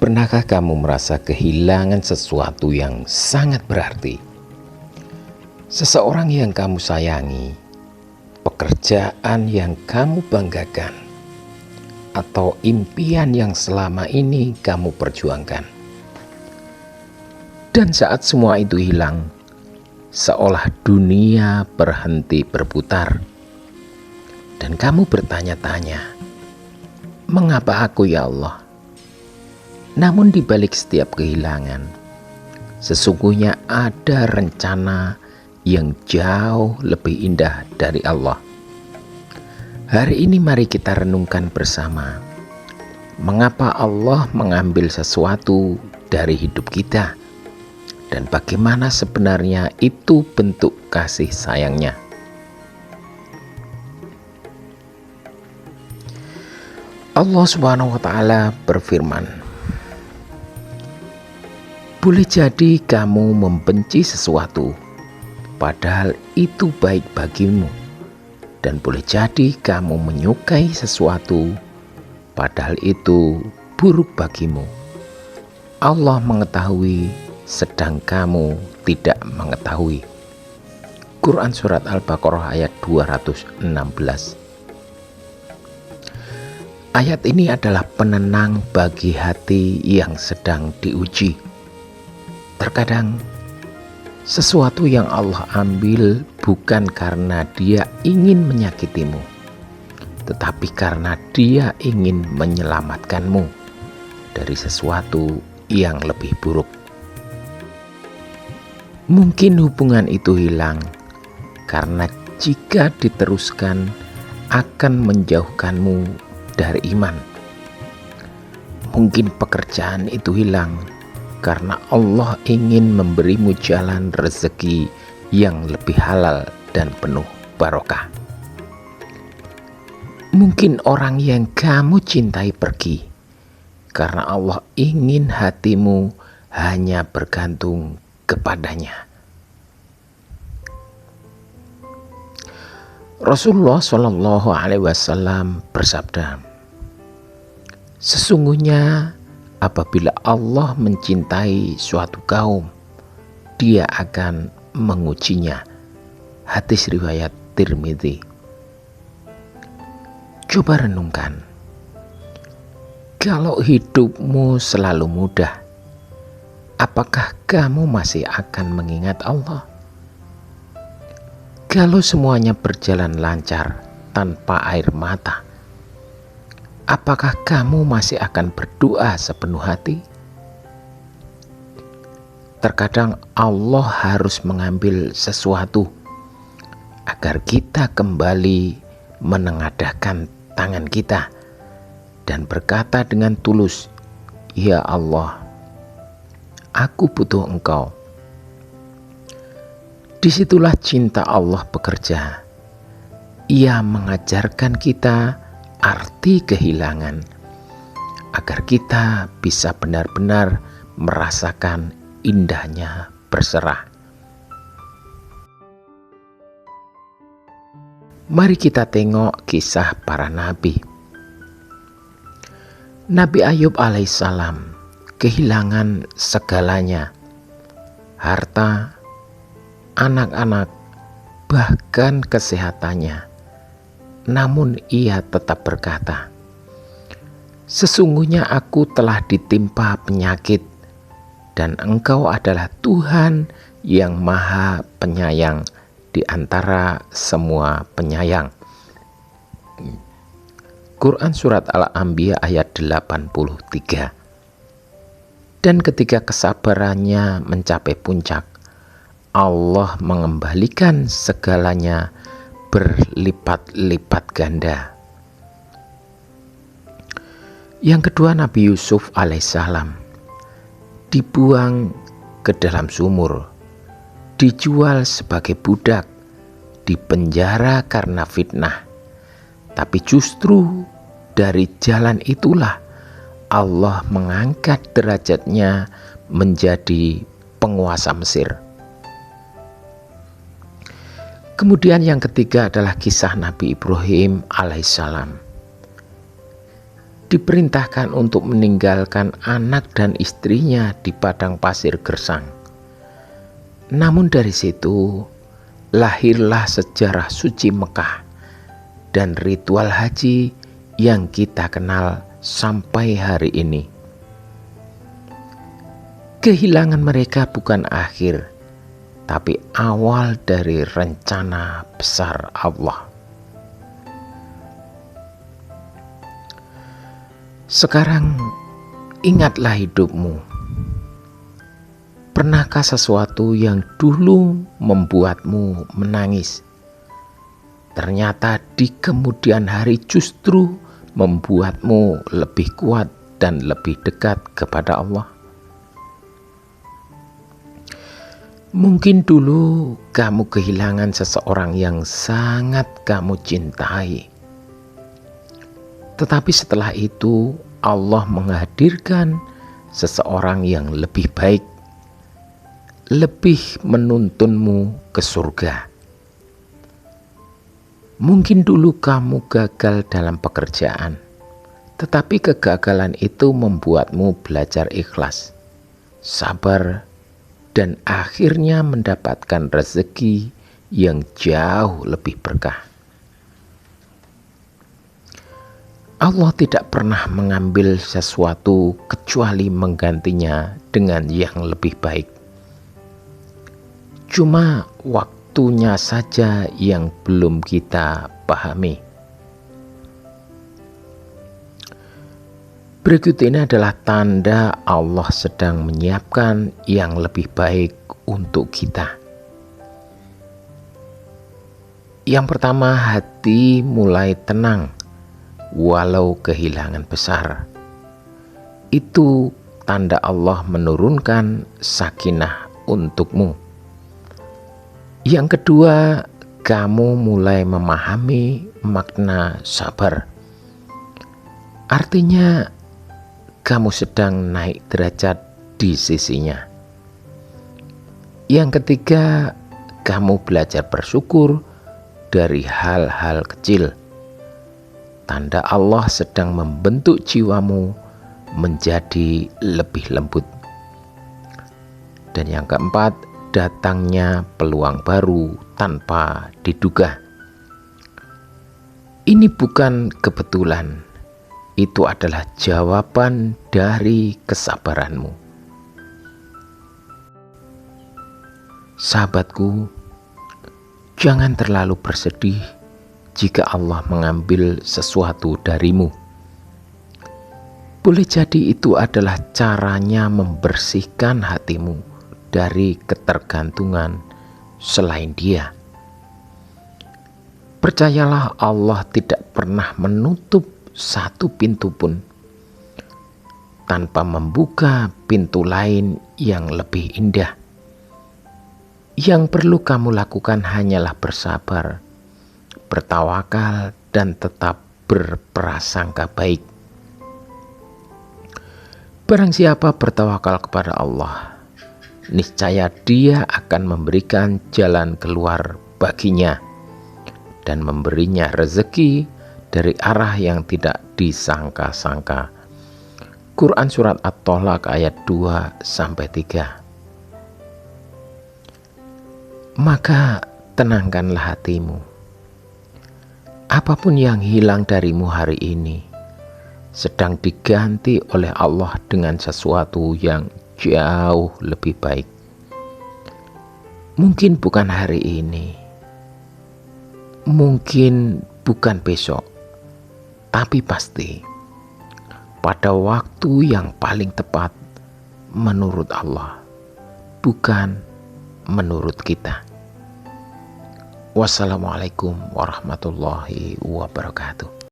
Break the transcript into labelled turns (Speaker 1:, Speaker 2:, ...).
Speaker 1: Pernahkah kamu merasa kehilangan sesuatu yang sangat berarti? Seseorang yang kamu sayangi, pekerjaan yang kamu banggakan, atau impian yang selama ini kamu perjuangkan. Dan saat semua itu hilang, seolah dunia berhenti berputar. Dan kamu bertanya-tanya, mengapa aku ya Allah? Namun di balik setiap kehilangan, sesungguhnya ada rencana yang jauh lebih indah dari Allah. Hari ini mari kita renungkan bersama, mengapa Allah mengambil sesuatu dari hidup kita, dan bagaimana sebenarnya itu bentuk kasih sayangnya. Allah Subhanahu wa Ta'ala berfirman, boleh jadi kamu membenci sesuatu, padahal itu baik bagimu. Dan boleh jadi kamu menyukai sesuatu, padahal itu buruk bagimu. Allah mengetahui, sedang kamu tidak mengetahui. Quran Surat Al-Baqarah ayat 216. Ayat ini adalah penenang bagi hati yang sedang diuji. Terkadang sesuatu yang Allah ambil bukan karena Dia ingin menyakitimu, tetapi karena Dia ingin menyelamatkanmu dari sesuatu yang lebih buruk. Mungkin hubungan itu hilang karena jika diteruskan akan menjauhkanmu dari iman. Mungkin pekerjaan itu hilang karena Allah ingin memberimu jalan rezeki yang lebih halal dan penuh barokah. Mungkin orang yang kamu cintai pergi karena Allah ingin hatimu hanya bergantung kepadanya. Rasulullah Shallallahu Alaihi Wasallam bersabda, sesungguhnya apabila Allah mencintai suatu kaum, Dia akan mengujinya. Hadis riwayat Tirmidzi. Coba renungkan, kalau hidupmu selalu mudah, apakah kamu masih akan mengingat Allah? Kalau semuanya berjalan lancar tanpa air mata, apakah kamu masih akan berdoa sepenuh hati? Terkadang Allah harus mengambil sesuatu agar kita kembali menengadahkan tangan kita dan berkata dengan tulus, ya Allah, aku butuh Engkau. Disitulah cinta Allah bekerja. Ia mengajarkan kita arti kehilangan, agar kita bisa benar-benar merasakan indahnya berserah. Mari kita tengok kisah para nabi. Nabi Ayub alaihissalam kehilangan segalanya, harta, anak-anak, bahkan kesehatannya. Namun ia tetap berkata, sesungguhnya aku telah ditimpa penyakit, dan Engkau adalah Tuhan yang Maha Penyayang di antara semua penyayang. Quran Surat Al-Anbiya ayat 83. Dan ketika kesabarannya mencapai puncak, Allah mengembalikan segalanya berlipat-lipat ganda. Yang kedua, Nabi Yusuf alaihissalam dibuang ke dalam sumur, dijual sebagai budak, dipenjara karena fitnah. Tapi justru dari jalan itulah Allah mengangkat derajatnya menjadi penguasa Mesir. Kemudian yang ketiga adalah kisah Nabi Ibrahim alaihissalam. diperintahkan untuk meninggalkan anak dan istrinya di padang pasir gersang. Namun dari situ lahirlah sejarah suci Mekah dan ritual haji yang kita kenal sampai hari ini. Kehilangan mereka bukan akhir, tapi awal dari rencana besar Allah. Sekarang ingatlah hidupmu. Pernahkah sesuatu yang dulu membuatmu menangis, ternyata di kemudian hari justru membuatmu lebih kuat dan lebih dekat kepada Allah? Mungkin dulu kamu kehilangan seseorang yang sangat kamu cintai. Tetapi setelah itu Allah menghadirkan seseorang yang lebih baik, lebih menuntunmu ke surga. Mungkin dulu kamu gagal dalam pekerjaan, tetapi kegagalan itu membuatmu belajar ikhlas, sabar, dan akhirnya mendapatkan rezeki yang jauh lebih berkah. Allah tidak pernah mengambil sesuatu kecuali menggantinya dengan yang lebih baik. Cuma waktunya saja yang belum kita pahami. Berikut ini adalah tanda Allah sedang menyiapkan yang lebih baik untuk kita. Yang pertama, hati mulai tenang walau kehilangan besar. Itu tanda Allah menurunkan sakinah untukmu. Yang kedua, kamu mulai memahami makna sabar. Artinya, kamu sedang naik derajat di sisinya. Yang ketiga, kamu belajar bersyukur dari hal-hal kecil. Tanda Allah sedang membentuk jiwamu menjadi lebih lembut. Dan yang keempat, datangnya peluang baru tanpa diduga. Ini bukan kebetulan. Itu adalah jawaban dari kesabaranmu. Sahabatku, jangan terlalu bersedih jika Allah mengambil sesuatu darimu. Boleh jadi itu adalah caranya membersihkan hatimu dari ketergantungan selain Dia. Percayalah, Allah tidak pernah menutup satu pintu pun tanpa membuka pintu lain yang lebih indah. Yang perlu kamu lakukan hanyalah bersabar, bertawakal, dan tetap berprasangka baik. Barang siapa bertawakal kepada Allah, niscaya Dia akan memberikan jalan keluar baginya dan memberinya rezeki dari arah yang tidak disangka-sangka. Quran Surat At-Tolak ayat 2-3. Maka tenangkanlah hatimu. Apapun yang hilang darimu hari ini sedang diganti oleh Allah dengan sesuatu yang jauh lebih baik. Mungkin bukan hari ini, mungkin bukan besok, tapi pasti pada waktu yang paling tepat menurut Allah, bukan menurut kita. Wassalamualaikum warahmatullahi wabarakatuh.